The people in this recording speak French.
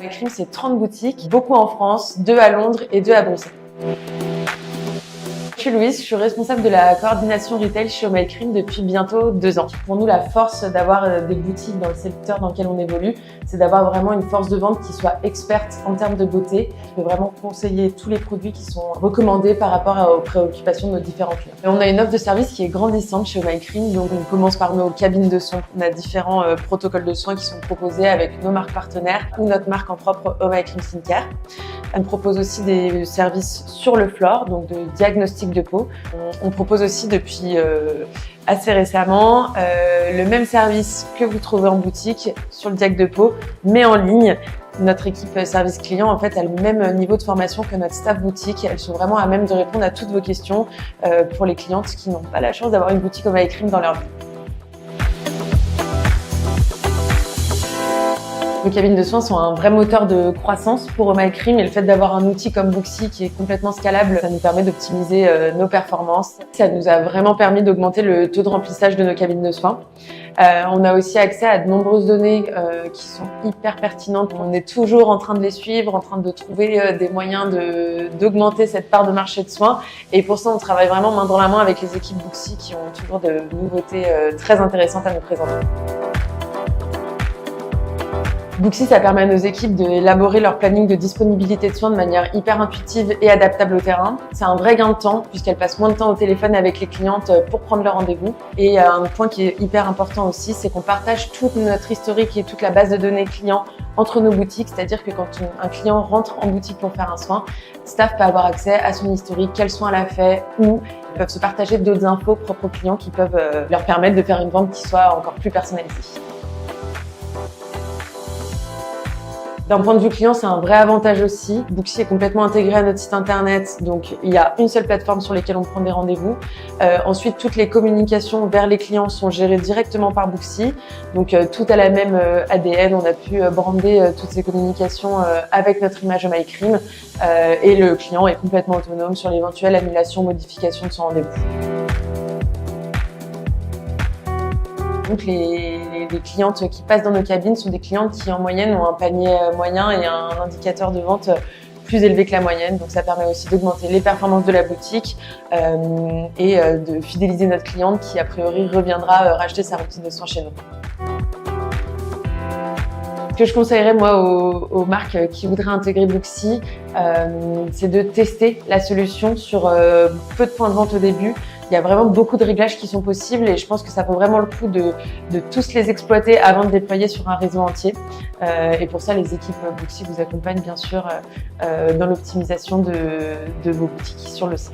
Cream, c'est 30 boutiques, beaucoup en France, 2 à Londres et 2 à Bruxelles. Je suis Louise, je suis responsable de la coordination retail chez Oh My Cream depuis bientôt 2 ans. Pour nous, la force d'avoir des boutiques dans le secteur dans lequel on évolue, c'est d'avoir vraiment une force de vente qui soit experte en termes de beauté, qui peut vraiment conseiller tous les produits qui sont recommandés par rapport aux préoccupations de nos différents clients. Et on a une offre de service qui est grandissante chez Oh My Cream, donc on commence par nos cabines de soins. On a différents protocoles de soins qui sont proposés avec nos marques partenaires ou notre marque en propre Oh My Cream Skincare. Elle propose aussi des services sur le floor, donc de diagnostic de peau. On propose aussi depuis assez récemment le même service que vous trouvez en boutique sur le diag de peau, mais en ligne. Notre équipe service client, en fait, a le même niveau de formation que notre staff boutique. Elles sont vraiment à même de répondre à toutes vos questions pour les clientes qui n'ont pas la chance d'avoir une boutique Oh My Cream dans leur vie. Nos cabines de soins sont un vrai moteur de croissance pour Oh My Cream et le fait d'avoir un outil comme Booksy qui est complètement scalable, ça nous permet d'optimiser nos performances. Ça nous a vraiment permis d'augmenter le taux de remplissage de nos cabines de soins. On a aussi accès à de nombreuses données qui sont hyper pertinentes. On est toujours en train de les suivre, en train de trouver des moyens d'augmenter cette part de marché de soins. Et pour ça, on travaille vraiment main dans la main avec les équipes Booksy qui ont toujours de nouveautés très intéressantes à nous présenter. Booksy, ça permet à nos équipes d'élaborer leur planning de disponibilité de soins de manière hyper intuitive et adaptable au terrain. C'est un vrai gain de temps puisqu'elles passent moins de temps au téléphone avec les clientes pour prendre leur rendez-vous. Et un point qui est hyper important aussi, c'est qu'on partage toute notre historique et toute la base de données clients entre nos boutiques. C'est-à-dire que quand un client rentre en boutique pour faire un soin, staff peut avoir accès à son historique, quels soins elle a fait, ou ils peuvent se partager d'autres infos propres aux clients qui peuvent leur permettre de faire une vente qui soit encore plus personnalisée. D'un point de vue client, c'est un vrai avantage aussi. Booksy est complètement intégré à notre site internet, donc il y a une seule plateforme sur laquelle on prend des rendez-vous. Ensuite, toutes les communications vers les clients sont gérées directement par Booksy, donc tout a la même ADN. On a pu brander toutes ces communications avec notre image Oh My Cream et le client est complètement autonome sur l'éventuelle annulation, modification de son rendez-vous. Donc les clientes qui passent dans nos cabines sont des clientes qui en moyenne ont un panier moyen et un indicateur de vente plus élevé que la moyenne. Donc ça permet aussi d'augmenter les performances de la boutique et de fidéliser notre cliente qui a priori reviendra racheter sa routine de soins chez nous. Ce que je conseillerais moi aux marques qui voudraient intégrer Booksy, c'est de tester la solution sur peu de points de vente au début. Il y a vraiment beaucoup de réglages qui sont possibles et je pense que ça vaut vraiment le coup de tous les exploiter avant de déployer sur un réseau entier. Et pour ça, les équipes Booksy vous accompagnent bien sûr dans l'optimisation de vos boutiques sur le site.